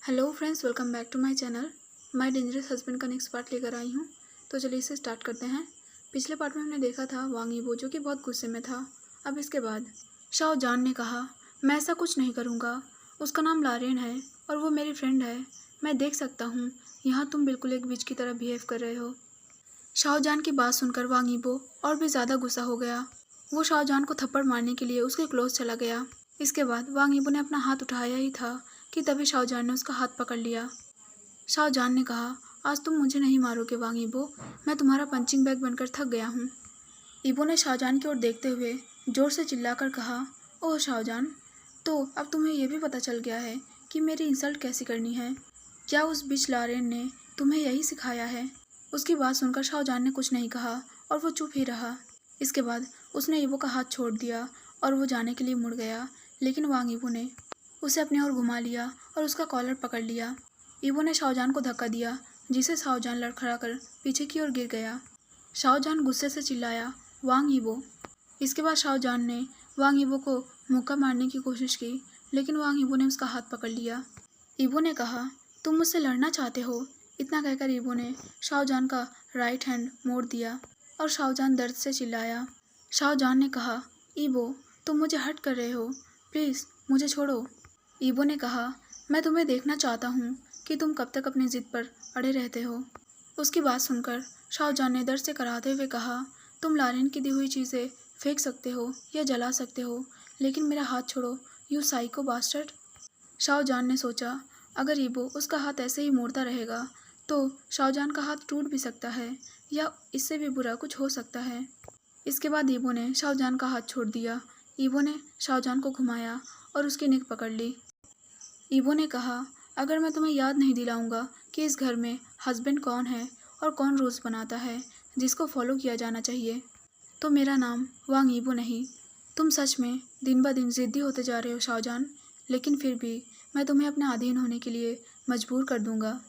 Hello friends, welcome back to my channel. My dangerous husband का next part लेकर आई हूँ। तो चलिए इसे स्टार्ट करते हैं। पिछले पार्ट में हमने देखा था वांग यीबो जो कि बहुत गुस्से में था। अब इसके बाद शाओ जान ने कहा, मैं ऐसा कुछ नहीं करूँगा। उसका नाम लारेन है और वो मेरी फ्रेंड है। मैं देख सकता हूँ यहाँ तुम बिल्कुल एक विच की तरह बिहेव कर रहे हो। शाओ जान की बात सुनकर वांग यीबो और भी ज़्यादा गुस्सा हो गया। वो शाओ जान को थप्पड़ मारने के लिए उसके क्लोज चला गया। इसके बाद वांग यीबो ने अपना हाथ उठाया ही था कि तभी शाओ जान ने उसका हाथ पकड़ लिया। शाओ जान ने कहा, आज तुम मुझे नहीं मारोगे वांग यीबो, मैं तुम्हारा पंचिंग बैग बनकर थक गया हूँ। यीबो ने शाहजहान की ओर देखते हुए जोर से चिल्लाकर कहा, ओह शाहजहान, तो अब तुम्हें यह भी पता चल गया है कि मेरी इंसल्ट कैसी करनी है। क्या उस बिच लारेन ने तुम्हें यही सिखाया है? उसकी बात सुनकर शाहजहान ने कुछ नहीं कहा और वो चुप ही रहा। इसके बाद उसने यीबो का हाथ छोड़ दिया और वो जाने के लिए मुड़ गया, लेकिन वांग यीबो ने उसे अपनी ओर घुमा लिया और उसका कॉलर पकड़ लिया। यीबो ने शाहजहान को धक्का दिया, जिसे शाहजहान लड़खड़ाकर पीछे की ओर गिर गया। शाहजहान गुस्से से चिल्लाया, वांग यीबो। इसके बाद शाहजहान ने वांग यीबो को मुक्का मारने की कोशिश की, लेकिन वांग यीबो ने उसका हाथ पकड़ लिया। यीबो ने कहा, तुम मुझसे लड़ना चाहते हो? इतना कहकर यीबो ने शाहजहान का राइट हैंड मोड़ दिया और शाहजहान दर्द से चिल्लाया। शाहजहान ने कहा, यीबो, तुम मुझे हर्ट कर रहे हो, प्लीज़ मुझे छोड़ो। यीबो ने कहा, मैं तुम्हें देखना चाहता हूँ कि तुम कब तक अपनी ज़िद पर अड़े रहते हो। उसकी बात सुनकर शाहजहान ने दर्द से कराहते हुए कहा, तुम लारेन की दी हुई चीज़ें फेंक सकते हो या जला सकते हो, लेकिन मेरा हाथ छोड़ो, यू साइको बास्टर्ड। शाहजहान ने सोचा, अगर यीबो उसका हाथ ऐसे ही मोड़ता रहेगा तो शाहजहान का हाथ टूट भी सकता है या इससे भी बुरा कुछ हो सकता है। इसके बाद यीबो ने शाहजहान का हाथ छोड़ दिया। यीबो ने शाहजहान को घुमाया और उसकी नेक पकड़ ली। यीबो ने कहा, अगर मैं तुम्हें याद नहीं दिलाऊंगा कि इस घर में हस्बैंड कौन है और कौन रूल्स बनाता है जिसको फॉलो किया जाना चाहिए, तो मेरा नाम वांग यीबो नहीं। तुम सच में दिन ब दिन ज़िद्दी होते जा रहे हो शाहजहान, लेकिन फिर भी मैं तुम्हें अपने अधीन होने के लिए मजबूर कर दूंगा।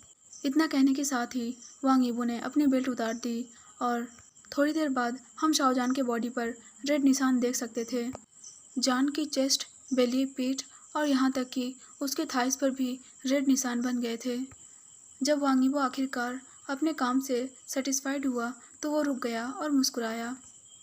इतना कहने के साथ ही वांग यीबो ने अपनी बेल्ट उतार दी और थोड़ी देर बाद हम शाहजहान के बॉडी पर रेड निशान देख सकते थे। जान की चेस्ट, बेली, पीठ और यहाँ तक कि उसके थाइस पर भी रेड निशान बन गए थे। जब वांग यीबो आखिरकार अपने काम से सेटिस्फाइड हुआ तो वो रुक गया और मुस्कुराया।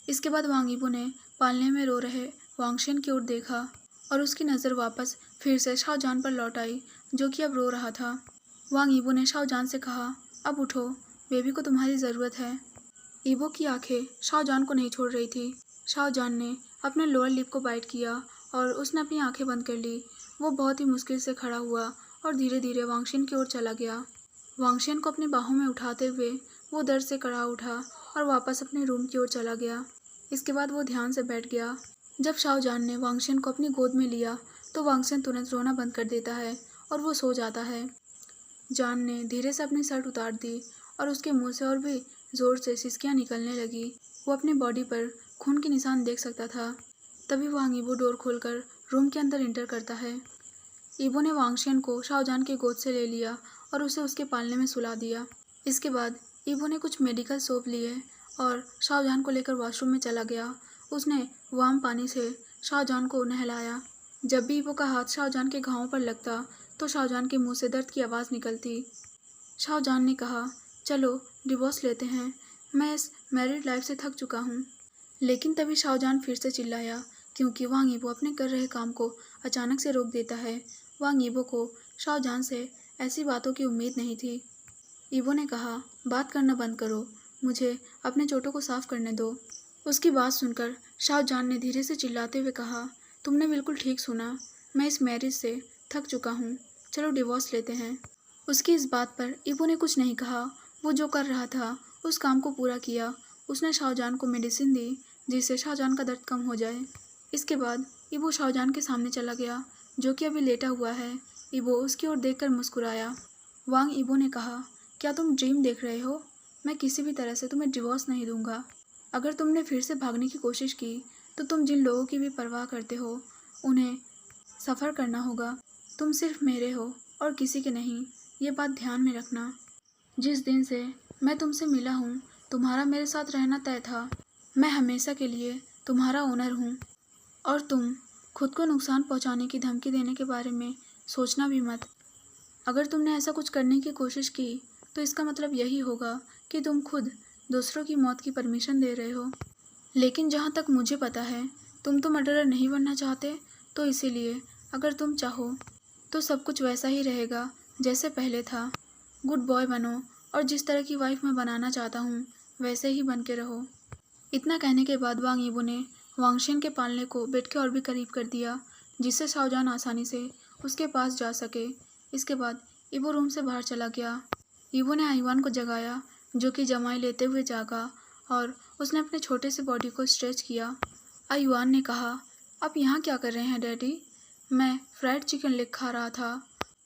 इसके बाद वांग यीबो ने पालने में रो रहे वांगशेन की ओर देखा और उसकी नज़र वापस फिर से शाहजहान पर लौट आई, जो कि अब रो रहा था। वांग यीबो ने शाहजहान से कहा, अब उठो, बेबी को तुम्हारी ज़रूरत है। यीबो की आंखें शाहजहान को नहीं छोड़ रही थी। शाहजहान ने अपने लोअर लिप को बाइट किया और उसने अपनी आंखें बंद कर ली। वो बहुत ही मुश्किल से खड़ा हुआ और धीरे धीरे वांगशेन की ओर चला गया। वांगशेन को अपनी बाहों में उठाते हुए वो दर्द से कड़ा उठा और वापस अपने रूम की ओर चला गया। इसके बाद वो ध्यान से बैठ गया। जब शाहजहान ने वांगशेन को अपनी गोद में लिया तो वांगशेन तुरंत रोना बंद कर देता है और वो सो जाता है। जान ने धीरे से अपनी शर्ट उतार दी और उसके मुंह से और भी जोर से सिसकियां निकलने लगी। वो अपनी बॉडी पर खून के निशान देख सकता था। तभी वांग यीबो डोर खोलकर रूम के अंदर एंटर करता है। यीबो ने वांगशेन को शाहजहान की गोद से ले लिया और उसे उसके पालने में सुला दिया। इसके बाद यीबो ने कुछ मेडिकल सोप लिए और शाहजहान को लेकर वॉशरूम में चला गया। उसने वार्म पानी से शाहजहान को नहलाया। जब भी यीबो का हाथ शाहजहान के घावों पर लगता तो शाहजहान के मुंह से दर्द की आवाज़ निकलती। शाहजहान ने कहा, चलो डिवोर्स लेते हैं, मैं इस मैरिड लाइफ से थक चुका हूँ। लेकिन तभी शाहजहान फिर से चिल्लाया, क्योंकि वांग यीबो अपने कर रहे काम को अचानक से रोक देता है। वांग यीबो को शाहजहान से ऐसी बातों की उम्मीद नहीं थी। यीबो ने कहा, बात करना बंद करो, मुझे अपने चोटों को साफ करने दो। उसकी बात सुनकर शाहजहान ने धीरे से चिल्लाते हुए कहा, तुमने बिल्कुल ठीक सुना, मैं इस मैरिज से थक चुका हूँ, चलो डिवोर्स लेते हैं। उसकी इस बात पर यीबो ने कुछ नहीं कहा। वो जो कर रहा था उस काम को पूरा किया। उसने शाहजहान को मेडिसिन दी जिससे शाहजहान का दर्द कम हो जाए। इसके बाद यीबो शाहजहान के सामने चला गया, जो कि अभी लेटा हुआ है। यीबो उसकी ओर देखकर मुस्कुराया। वांग यीबो ने कहा, क्या तुम ड्रीम देख रहे हो? मैं किसी भी तरह से तुम्हें डिवोर्स नहीं दूंगा। अगर तुमने फिर से भागने की कोशिश की तो तुम जिन लोगों की भी परवाह करते हो उन्हें सफ़र करना होगा। तुम सिर्फ मेरे हो और किसी के नहीं, ये बात ध्यान में रखना। जिस दिन से मैं तुमसे मिला हूँ तुम्हारा मेरे साथ रहना तय था। मैं हमेशा के लिए तुम्हारा ओनर हूँ और तुम खुद को नुकसान पहुँचाने की धमकी देने के बारे में सोचना भी मत। अगर तुमने ऐसा कुछ करने की कोशिश की तो इसका मतलब यही होगा कि तुम खुद दूसरों की मौत की परमिशन दे रहे हो। लेकिन जहाँ तक मुझे पता है तुम तो मर्डरर नहीं बनना चाहते, तो इसीलिए अगर तुम चाहो तो सब कुछ वैसा ही रहेगा जैसे पहले था। गुड बॉय बनो और जिस तरह की वाइफ मैं बनाना चाहता हूँ वैसे ही बन के रहो। इतना कहने के बाद वांग यीबो ने वांगशियन के पालने को बेड के और भी करीब कर दिया, जिससे शाओजान आसानी से उसके पास जा सके। इसके बाद ईबो रूम से बाहर चला गया। ईबो ने आईवान को जगाया, जो कि जमाई लेते हुए जागा, और उसने अपने छोटे से बॉडी को स्ट्रेच किया। आईवान ने कहा, आप यहाँ क्या कर रहे हैं डैडी? मैं फ्राइड चिकन लेग खा रहा था,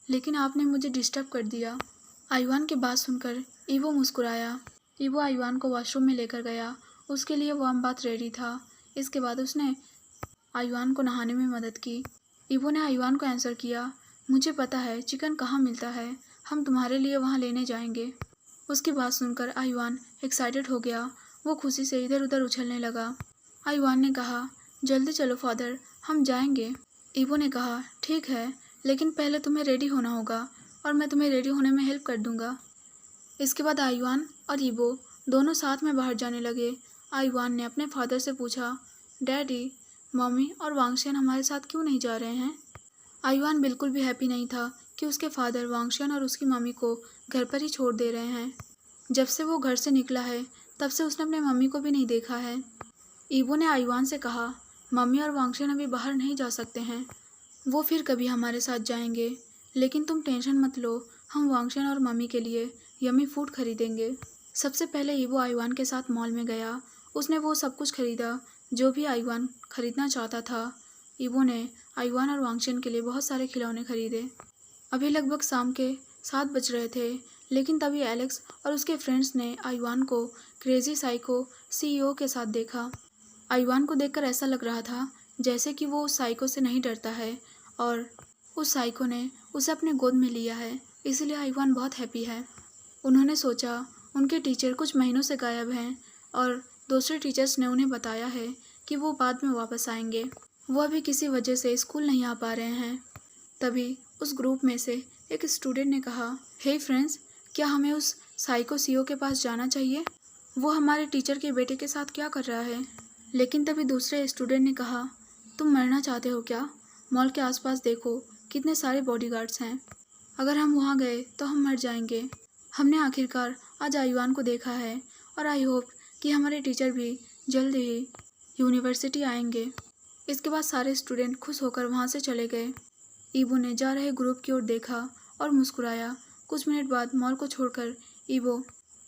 लेकिन आपने मुझे डिस्टर्ब कर दिया। आईवान की बात सुनकर ईबो मुस्कुराया। ईबो आईवान को वॉशरूम में लेकर गया। उसके लिए वार्म बाथ रेडी था। इसके बाद उसने आईवान को नहाने में मदद की। ईबो ने आईवान को आंसर किया, मुझे पता है चिकन कहाँ मिलता है, हम तुम्हारे लिए वहाँ लेने जाएंगे। उसकी बात सुनकर आईवान एक्साइटेड हो गया। वो खुशी से इधर उधर उछलने लगा। आईवान ने कहा, जल्दी चलो फादर, हम जाएंगे। ईबो ने कहा, ठीक है, लेकिन पहले तुम्हें रेडी होना होगा और मैं तुम्हें रेडी होने में हेल्प कर दूंगा। इसके बाद आईवान और ईबो दोनों साथ में बाहर जाने लगे। आईवान ने अपने फादर से पूछा, डैडी, मम्मी और वांगशियन हमारे साथ क्यों नहीं जा रहे हैं? आईवान बिल्कुल भी हैप्पी नहीं था कि उसके फादर वांगशियन और उसकी मम्मी को घर पर ही छोड़ दे रहे हैं। जब से वो घर से निकला है तब से उसने अपने मम्मी को भी नहीं देखा है। ईबो ने आईवान से कहा, मम्मी और वांगशियन अभी बाहर नहीं जा सकते हैं, वो फिर कभी हमारे साथ जाएंगे, लेकिन तुम टेंशन मत लो, हम वांगशियन और मम्मी के लिए यम्मी फूड खरीदेंगे। सबसे पहले ईबो आईवान के साथ मॉल में गया। उसने वो सब कुछ खरीदा जो भी आईवान खरीदना चाहता था। ईबो ने आईवान और वांगशियन के लिए बहुत सारे खिलौने खरीदे। अभी लगभग शाम के 7 बज रहे थे, लेकिन तभी एलेक्स और उसके फ्रेंड्स ने आईवान को क्रेजी साइको सीईओ के साथ देखा। आईवान को देखकर ऐसा लग रहा था जैसे कि वो उस साइको से नहीं डरता है और उस साइको ने उसे अपने गोद में लिया है, इसलिए आईवान बहुत हैप्पी है। उन्होंने सोचा उनके टीचर कुछ महीनों से गायब हैं और दूसरे टीचर्स ने उन्हें बताया है कि वो बाद में वापस आएंगे। वो अभी किसी वजह से स्कूल नहीं आ पा रहे हैं। तभी उस ग्रुप में से एक स्टूडेंट ने कहा, हे फ्रेंड्स, क्या हमें उस साइको सीईओ के पास जाना चाहिए? वो हमारे टीचर के बेटे के साथ क्या कर रहा है? लेकिन तभी दूसरे स्टूडेंट ने कहा, तुम मरना चाहते हो क्या? मॉल के आसपास देखो, कितने सारे बॉडीगार्ड्स हैं। अगर हम वहाँ गए तो हम मर जाएंगे। हमने आखिरकार आज आईवान को देखा है और आई होप कि हमारे टीचर भी जल्द ही यूनिवर्सिटी आएंगे। इसके बाद सारे स्टूडेंट खुश होकर वहाँ से चले गए। ईबो ने जा रहे ग्रुप की ओर देखा और मुस्कुराया। कुछ मिनट बाद मॉल को छोड़कर ईबो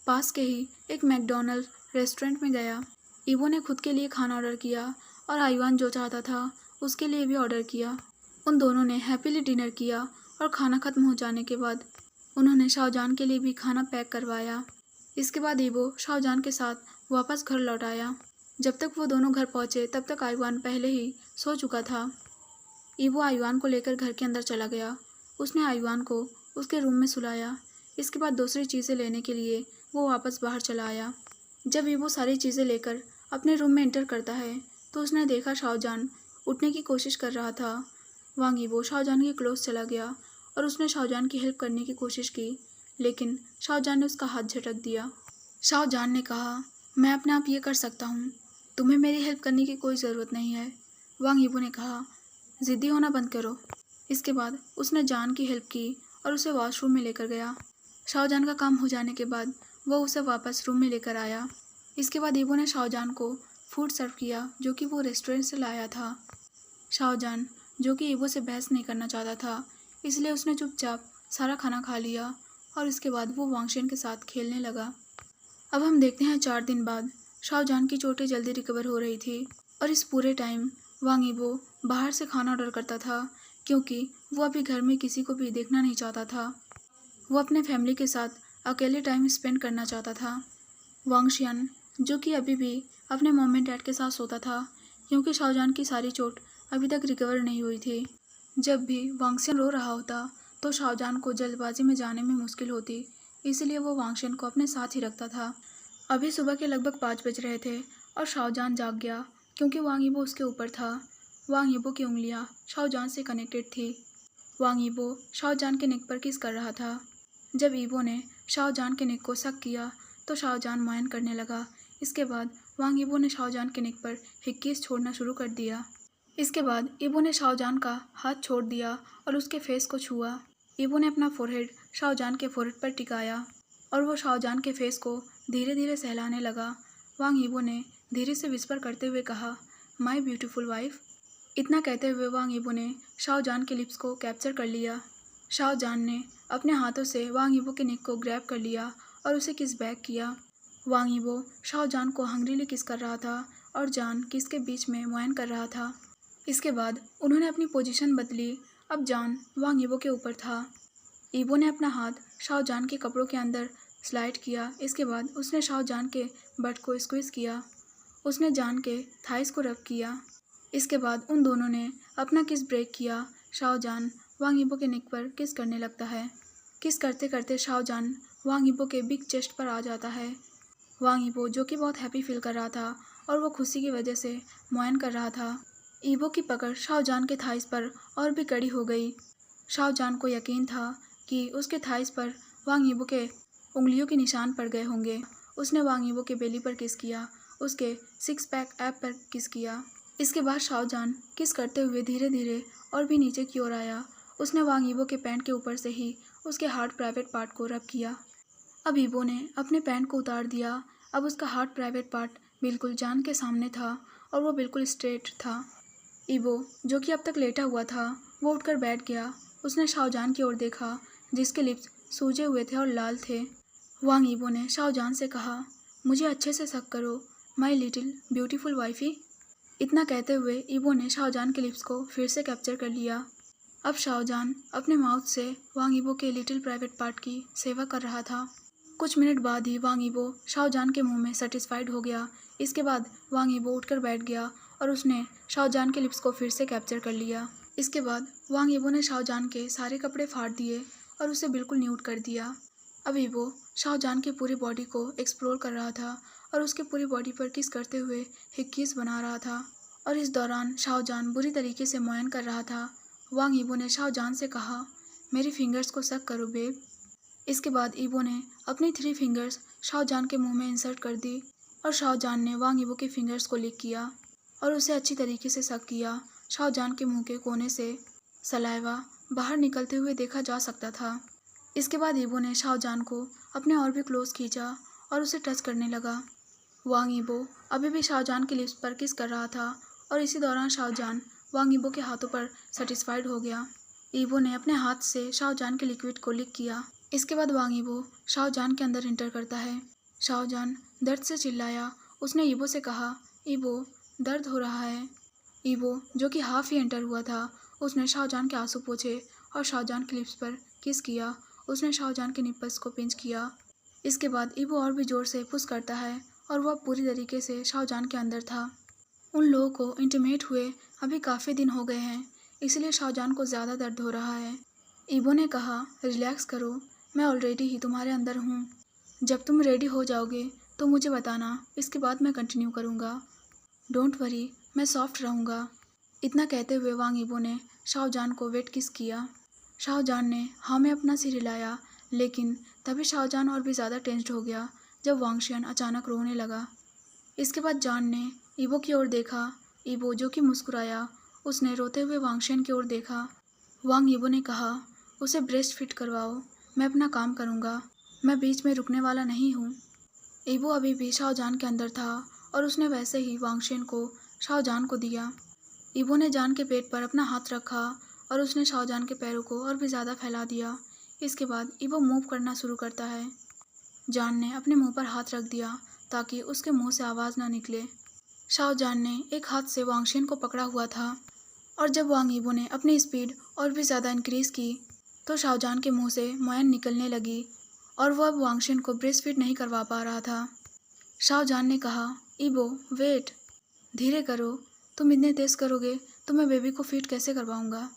पास के ही एक मैकडॉनल्ड रेस्टोरेंट में गया। ईबो ने खुद के लिए खाना ऑर्डर किया और आईवान जो चाहता था उसके लिए भी ऑर्डर किया। उन दोनों ने हैप्पीली डिनर किया और खाना खत्म हो जाने के बाद उन्होंने शाओजान के लिए भी खाना पैक करवाया। इसके बाद ईबो शाओजान के साथ वापस घर लौट आया। जब तक वो दोनों घर पहुंचे तब तक आईवान पहले ही सो चुका था। ईबो आईवान को लेकर घर के अंदर चला गया। उसने आईवान को उसके रूम में सुलाया। इसके बाद दूसरी चीज़ें लेने के लिए वो वापस बाहर चला आया। जब ईबो सारी चीज़ें लेकर अपने रूम में एंटर करता है तो उसने देखा शाओजान उठने की कोशिश कर रहा था। वांग ईबो शाओजान के क्लोज चला गया और उसने शाओजान की हेल्प करने की कोशिश की, लेकिन शाओजान ने उसका हाथ झटक दिया। शाओजान ने कहा, मैं अपने आप ये कर सकता हूँ, तुम्हें मेरी हेल्प करने की कोई ज़रूरत नहीं है। वांग ईबो ने कहा, ज़िद्दी होना बंद करो। इसके बाद उसने जान की हेल्प की और उसे वॉशरूम में लेकर गया। शाओजान का काम हो जाने के बाद वो उसे वापस रूम में लेकर आया। इसके बाद ईबो ने शाओजान को फूड सर्व किया जो कि वो रेस्टोरेंट से लाया था। शाओजान, जो कि ईबो से बहस नहीं करना चाहता था, इसलिए उसने चुपचाप सारा खाना खा लिया और इसके बाद वो वांगशियन के साथ खेलने लगा। अब हम देखते हैं 4 दिन बाद शाओजान की चोटें जल्दी रिकवर हो रही थी और इस पूरे टाइम वांग ईबो बाहर से खाना ऑर्डर करता था, क्योंकि वो अभी घर में किसी को भी देखना नहीं चाहता था। वो अपने फैमिली के साथ अकेले टाइम स्पेंड करना चाहता था। वांगशियन, जो कि अभी भी अपने मॉम एंड डैड के साथ सोता था, क्योंकि शाओजान की सारी चोट अभी तक रिकवर नहीं हुई थी। जब भी वांगशियन रो रहा होता तो शाओजान को जल्दबाजी में जाने में मुश्किल होती, इसलिए वो वांगशियन को अपने साथ ही रखता था। अभी सुबह के लगभग 5 बज रहे थे और शाओजान जाग गया, क्योंकि वांग ईबो उसके ऊपर था। वांग ईबो की उंगलियां शाओजान से कनेक्टेड थी। वांग यीबो शाओजान के नेक पर किस कर रहा था। जब ईबो ने शाओजान के नेक को शक किया तो शाओजान मुआयन करने लगा। इसके बाद वांग यीबो ने शाओजान के नेक पर एक किस छोड़ना शुरू कर दिया। इसके बाद ईबो ने शाओजान का हाथ छोड़ दिया और उसके फेस को छुआ। ईबो ने अपना फोरहेड शाओजान के फोरहेड पर टिकाया और वो शाओजान के फेस को धीरे धीरे सहलाने लगा। वांग यीबो ने धीरे से विस्पर करते हुए कहा, माई ब्यूटीफुल वाइफ। इतना कहते हुए वांग यीबो ने शाओजान के लिप्स को कैप्चर कर लिया। शाओजान ने अपने हाथों से वांग यीबो के नेक को ग्रैब कर लिया और उसे किस बैक किया। वांग यीबो शाओजान को हंग्रीली किस कर रहा था और जान किस के बीच में मुआयन कर रहा था। इसके बाद उन्होंने अपनी पोजीशन बदली। अब जान वांग यीबो के ऊपर था। ईबो ने अपना हाथ शाओजान के कपड़ों के अंदर स्लाइड किया। इसके बाद उसने शाओजान के बट को स्क्वीज़ किया। उसने जान के थाइस को रब किया। इसके बाद उन दोनों ने अपना किस ब्रेक किया। शाओजान वांग यीबो के नेक पर किस करने लगता है। किस करते करते शाओजान वांग यीबो के बिग चेस्ट पर आ जाता है। वांग यीबो जो कि बहुत हैप्पी फील कर रहा था और वो खुशी की वजह से मुआयन कर रहा था। ईबो की पकड़ शाओजान के थाइस पर और भी कड़ी हो गई। शाओजान को यकीन था कि उसके थाइस पर वांग यीबो के उंगलियों के निशान पड़ गए होंगे। उसने वांग यीबो के बेली पर किस किया, उसके सिक्स पैक ऐप पर किस किया। इसके बाद शाओजान किस करते हुए धीरे धीरे और भी नीचे की ओर आया। उसने वांग यीबो के पैंट के ऊपर से ही उसके हार्ट प्राइवेट पार्ट को रब किया। अब ईबो ने अपने पैंट को उतार दिया। अब उसका हार्ट प्राइवेट पार्ट बिल्कुल जान के सामने था और वो बिल्कुल स्ट्रेट था। ईबो जो कि अब तक लेटा हुआ था वो उठकर बैठ गया। उसने शाओजान की ओर देखा जिसके लिप्स सूजे हुए थे और लाल थे। वांग यीबो ने शाओजान से कहा, मुझे अच्छे से शक करो माई लिटिल ब्यूटीफुल वाइफी। इतना कहते हुए ईबो ने शाओजान के लिप्स को फिर से कैप्चर कर लिया। अब शाओजान अपने माउथ से वांग यीबो के लिटिल प्राइवेट पार्ट की सेवा कर रहा था। कुछ मिनट बाद ही वांग यीबो शाओजान के मुंह में सेटिस्फाइड हो गया। इसके बाद वांग यीबो उठकर बैठ गया और उसने शाओजान के लिप्स को फिर से कैप्चर कर लिया। इसके बाद वांग यीबो ने शाओजान के सारे कपड़े फाड़ दिए और उसे बिल्कुल न्यूड कर दिया। अब ईबो शाओजान की पूरी बॉडी को एक्सप्लोर कर रहा था और उसके पूरी बॉडी पर किस करते हुए एक किस बना रहा था और इस दौरान शाओजान बुरी तरीके से मुआयन कर रहा था। वांग यीबो ने शाओजान से कहा, मेरी फिंगर्स को सक करो बेब। इसके बाद ईबो ने अपनी 3 फिंगर्स शाओजान के मुंह में इंसर्ट कर दी और शाओजान ने वांग यीबो के फिंगर्स को लिक किया और उसे अच्छी तरीके से सक किया। शाओजान के मुंह के कोने से सलाइवा बाहर निकलते हुए देखा जा सकता था। इसके बाद ईबो ने शाओजान को अपने और भी क्लोज खींचा और उसे टच करने लगा। वांग यीबो अभी भी शाओजान के लिप्स पर किस कर रहा था और इसी दौरान शाओजान वांग यीबो के हाथों पर सेटिस्फाइड हो गया। ईबो ने अपने हाथ से शाओजान के लिक्विड को लिक किया। इसके बाद वांग यीबो शाओजान के अंदर इंटर करता है। शाओजान दर्द से चिल्लाया। उसने ईबो से कहा, ईबो दर्द हो रहा है। ईबो जो कि हाफ ही एंटर हुआ था उसने शाओजान के आंसू पोंछे और शाओजान के लिप्स पर किस किया। उसने शाओजान के निप्पल्स को पिंच किया। इसके बाद ईबो और भी ज़ोर से पुश करता है और वह पूरी तरीके से शाओजान के अंदर था। उन लोगों को इंटीमेट हुए अभी काफ़ी दिन हो गए हैं, इसलिए शाओजान को ज़्यादा दर्द हो रहा है। ईबो ने कहा, रिलैक्स करो, मैं ऑलरेडी ही तुम्हारे अंदर हूँ। जब तुम रेडी हो जाओगे तो मुझे बताना, इसके बाद मैं कंटिन्यू करूँगा। डोंट वरी, मैं सॉफ्ट रहूँगा। इतना कहते हुए वांग यीबो ने शाओजान को वेट किस किया। शाओजान ने हाँ में अपना सिर हिलाया, लेकिन तभी शाओजान और भी ज़्यादा टेंस्ड हो गया जब वांगशियन अचानक रोने लगा। इसके बाद जान ने ईबो की ओर देखा। ईबो जो कि मुस्कुराया। उसने रोते हुए वांगशियन की ओर देखा। वांग यीबो ने कहा, उसे ब्रेस्ट फिट करवाओ, मैं अपना काम करूँगा, मैं बीच में रुकने वाला नहीं हूँ। ईबो अभी भी शाओजान के अंदर था और उसने वैसे ही वांगशियन को शाओजान को दिया। ईबो ने जान के पेट पर अपना हाथ रखा और उसने शाओजान के पैरों को और भी ज़्यादा फैला दिया। इसके बाद ईबो मूव करना शुरू करता है। जान ने अपने मुंह पर हाथ रख दिया ताकि उसके मुंह से आवाज़ ना निकले। शाओजान ने एक हाथ से वांगशियन को पकड़ा हुआ था और जब वांग यीबो ने अपनी स्पीड और भी ज़्यादा इंक्रीज़ की तो शाओजान के मुंह से मुआयन निकलने लगी और वह अब वांगशियन को ब्रेस्ट फीड नहीं करवा पा रहा था। शाओजान ने कहा, ईबो वेट, धीरे करो, तुम इतने तेज़ करोगे तो मैं बेबी को फीड कैसे करवाऊँगा।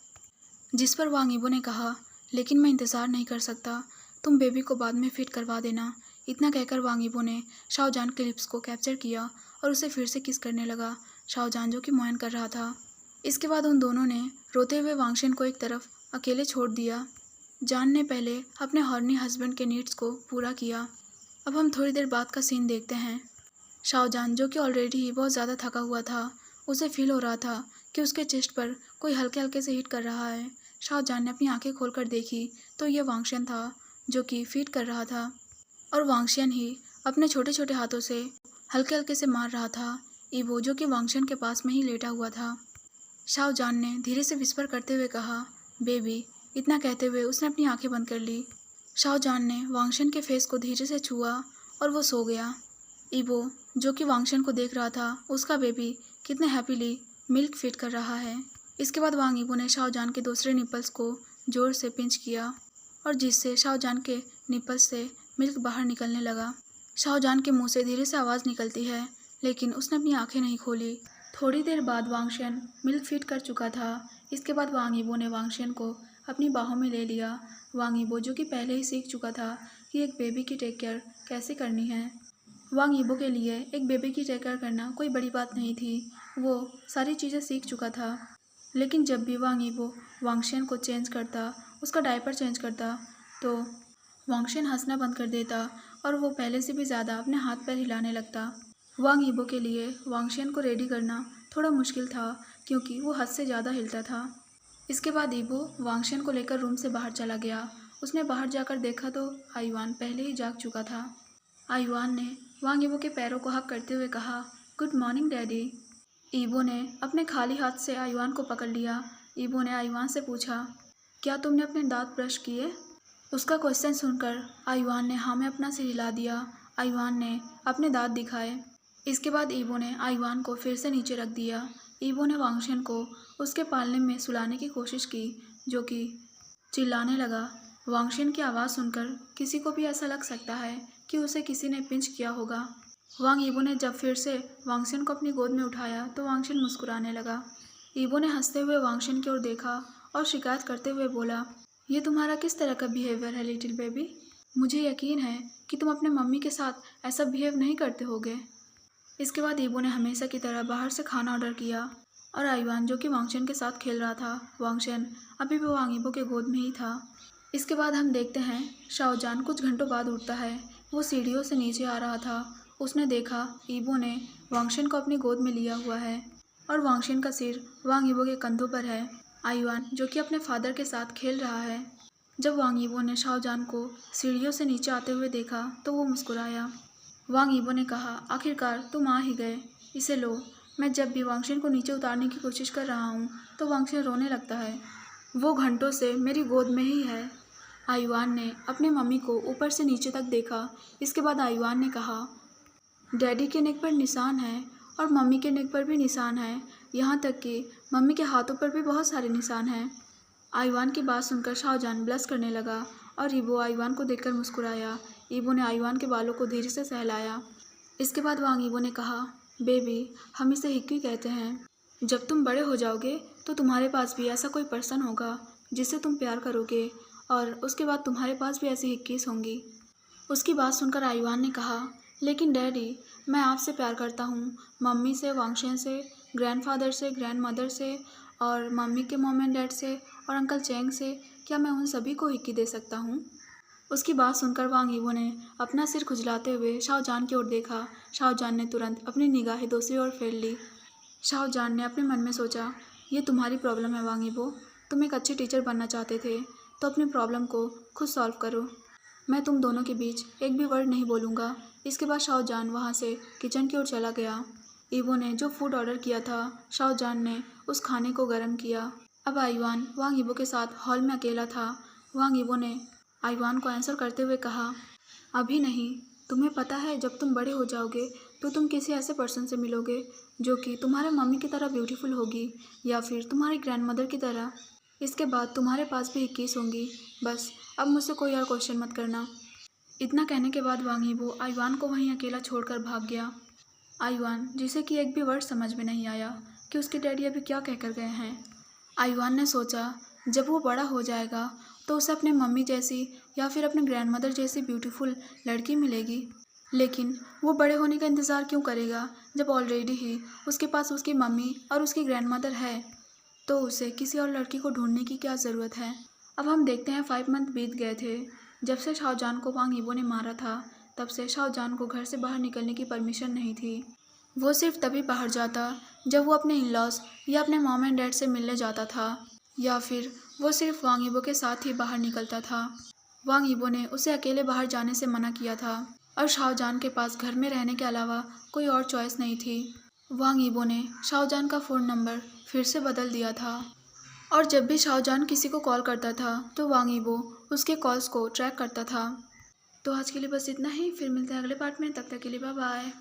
जिस पर वांग यीबो ने कहा, लेकिन मैं इंतज़ार नहीं कर सकता, तुम बेबी को बाद में फीड करवा देना। इतना कहकर वांग यीबो ने शाओजान के लिप्स को कैप्चर किया और उसे फिर से किस करने लगा। शाओजान जो कि मुआयन कर रहा था। इसके बाद उन दोनों ने रोते हुए वांगशियन को एक तरफ अकेले छोड़ दिया। जान ने पहले अपने हॉर्नी हस्बैंड के नीड्स को पूरा किया। अब हम थोड़ी देर बाद का सीन देखते हैं। शाहजान, जो कि ऑलरेडी ही बहुत ज़्यादा थका हुआ था, उसे फील हो रहा था कि उसके चेस्ट पर कोई हल्के हल्के से हिट कर रहा है। शाहजान ने अपनी आंखें खोलकर देखी तो ये वांगशियन था, जो कि फीड कर रहा था, और वांगशियन ही अपने छोटे छोटे हाथों से हल्के हल्के से मार रहा था ईबो, जो कि वांगशियन के पास में ही लेटा हुआ था। शाहजान ने धीरे से विस्पर करते हुए कहा, बेबी। इतना कहते हुए उसने अपनी आंखें बंद कर ली। शाहजान ने वांगशियन के फेस को धीरे से छुआ और वो सो गया। ईबो, जो कि वांगशियन को देख रहा था, उसका बेबी कितने हैप्पीली मिल्क फीड कर रहा है। इसके बाद वांग ईबो ने शाहजान के दूसरे निपल्स को जोर से पिंच किया और जिससे शाहजान के निपल्स से मिल्क बाहर निकलने लगा। शाहजान के मुंह से धीरे से आवाज़ निकलती है, लेकिन उसने अपनी आंखें नहीं खोली। थोड़ी देर बाद वांगशियन मिल्क फीड कर चुका था। इसके बाद वांग ईबो ने वांगशियन को अपनी बाहों में ले लिया। वांग ईबो, जो कि पहले ही सीख चुका था कि एक बेबी की टेक केयर कैसे करनी है। वांग ईबो के लिए एक बेबी की टेक केयर करना कोई बड़ी बात नहीं थी, वो सारी चीज़ें सीख चुका था। लेकिन जब भी वांग ईबो वांगशियन को चेंज करता, उसका डायपर चेंज करता, तो वांगशियन हंसना बंद कर देता और वो पहले से भी ज़्यादा अपने हाथ पैर हिलाने लगता। वांग ईबो के लिए वांगशियन को रेडी करना थोड़ा मुश्किल था, क्योंकि वो हद से ज़्यादा हिलता था। इसके बाद ईबो वांगशियन को लेकर रूम से बाहर चला गया। उसने बाहर जाकर देखा तो आईवान पहले ही जाग चुका था। आईवान ने वांग ईबो के पैरों को हक करते हुए कहा, गुड मॉर्निंग डैडी। ईबो ने अपने खाली हाथ से आईवान को पकड़ लिया। ईबो ने आईवान से पूछा, क्या तुमने अपने दांत ब्रश किए? उसका क्वेश्चन सुनकर आईवान ने हाँ में अपना सिर हिला दिया। आईवान ने अपने दांत दिखाए। इसके बाद ईबो ने आईवान को फिर से नीचे रख दिया। ईबो ने वांगशियन को उसके पालने में सुलाने की कोशिश की, जो कि चिल्लाने लगा। वांगशियन की आवाज़ सुनकर किसी को भी ऐसा लग सकता है कि उसे किसी ने पिंच किया होगा। वांग ईबो ने जब फिर से वांगशियन को अपनी गोद में उठाया तो वांगशियन मुस्कुराने लगा। ईबो ने हंसते हुए वांगशियन की ओर देखा और शिकायत करते हुए बोला, ये तुम्हारा किस तरह का बिहेवियर है लिटिल बेबी? मुझे यकीन है कि तुम अपने मम्मी के साथ ऐसा बिहेव नहीं करते होगे। इसके बाद ईबो ने हमेशा की तरह बाहर से खाना ऑर्डर किया और आईवान, जो कि वांगशियन के साथ खेल रहा था, वांगशियन अभी भी वांग ईबो के गोद में ही था। इसके बाद हम देखते हैं शाहजान कुछ घंटों बाद उठता है। वो सीढ़ियों से नीचे आ रहा था। उसने देखा ईबो ने वांगशियन को अपनी गोद में लिया हुआ है और वांगशियन का सिर वांग ईबो के कंधों पर है। आईवान, जो कि अपने फादर के साथ खेल रहा है। जब वांग ईबो ने शाहजान को सीढ़ियों से नीचे आते हुए देखा तो वो मुस्कुराया। वांग ईबो ने कहा, आखिरकार तुम आ ही गए, इसे लो। मैं जब भी वांगशियन को नीचे उतारने की कोशिश कर रहा हूँ तो वांगशियन रोने लगता है। वो घंटों से मेरी गोद में ही है। आईवान ने अपने मम्मी को ऊपर से नीचे तक देखा। इसके बाद आईवान ने कहा, डैडी के नेक पर निशान है और मम्मी के नेक पर भी निशान है, यहाँ तक कि मम्मी के हाथों पर भी बहुत सारे निशान हैं। आईवान की बात सुनकर शाहजान ब्लश करने लगा और ईबो आईवान को देखकर मुस्कुराया। ईबो ने आईवान के बालों को धीरे से सहलाया। इसके बाद वांग ईबो ने कहा, बेबी, हम इसे हिक्की कहते हैं। जब तुम बड़े हो जाओगे तो तुम्हारे पास भी ऐसा कोई पर्सन होगा जिससे तुम प्यार करोगे और उसके बाद तुम्हारे पास भी ऐसी हिक्कीज होंगी। उसकी बात सुनकर आईवान ने कहा, लेकिन डैडी, मैं आपसे प्यार करता हूँ, मम्मी से, वांगशियन से, ग्रैंडफादर से, ग्रैंडमदर से और मम्मी के मॉम एंड डैड से और अंकल चैंग से। क्या मैं उन सभी को हिक्की दे सकता हूँ? उसकी बात सुनकर वांग ईबो ने अपना सिर खुजलाते हुए शाहजान की ओर देखा। शाहजान ने तुरंत अपनी निगाहें दूसरी ओर फेर ली। शाहजान ने अपने मन में सोचा, ये तुम्हारी प्रॉब्लम है वांग ईबो। तुम एक अच्छे टीचर बनना चाहते थे तो अपनी प्रॉब्लम को खुद सॉल्व करो। मैं तुम दोनों के बीच एक भी वर्ड नहीं बोलूँगा। इसके बाद शाहजान वहाँ से किचन की ओर चला गया। ईबो ने जो फूड ऑर्डर किया था, शाहजान ने उस खाने को गर्म किया। अब आईवान वांग ईबो के साथ हॉल में अकेला था। वांग ईबो ने आईवान को आंसर करते हुए कहा, अभी नहीं, तुम्हें पता है जब तुम बड़े हो जाओगे तो तुम किसी ऐसे पर्सन से मिलोगे जो कि तुम्हारे मम्मी की तरह ब्यूटीफुल होगी या फिर तुम्हारी ग्रैंडमदर की तरह। इसके बाद तुम्हारे पास भी 21 होंगी। बस अब मुझसे कोई और क्वेश्चन मत करना। इतना कहने के बाद वांग ईबो आईवान को वहीं अकेला छोड़कर भाग गया। आईवान, जिसे कि एक भी वर्ड समझ में नहीं आया कि उसके डैडी अभी क्या कहकर गए हैं। आईवान ने सोचा, जब वो बड़ा हो जाएगा तो उसे अपने मम्मी जैसी या फिर अपने ग्रैंडमदर जैसी ब्यूटीफुल लड़की मिलेगी। लेकिन वो बड़े होने का इंतज़ार क्यों करेगा जब ऑलरेडी ही उसके पास उसकी मम्मी और उसकी ग्रैंडमदर है। तो उसे किसी और लड़की को ढूंढने की क्या ज़रूरत है। अब हम देखते हैं 5 मंथ बीत गए थे। जब से शाहजहान को वांग यीबो ने मारा था, तब से शाहजहान को घर से बाहर निकलने की परमिशन नहीं थी। वो सिर्फ तभी बाहर जाता जब वो अपने इन-लॉज या अपने मॉम एंड डैड से मिलने जाता था, या फिर वो सिर्फ वांग यीबो के साथ ही बाहर निकलता था। वांग यीबो ने उसे अकेले बाहर जाने से मना किया था और शाहजहान के पास घर में रहने के अलावा कोई और चॉइस नहीं थी। वांग यीबो ने शाहजहान का फ़ोन नंबर फिर से बदल दिया था और जब भी शाहजहान किसी को कॉल करता था तो वांग यीबो उसके कॉल्स को ट्रैक करता था। तो आज के लिए बस इतना ही, फिर मिलते हैं अगले पार्ट में, तब तक के लिए बाय बाय।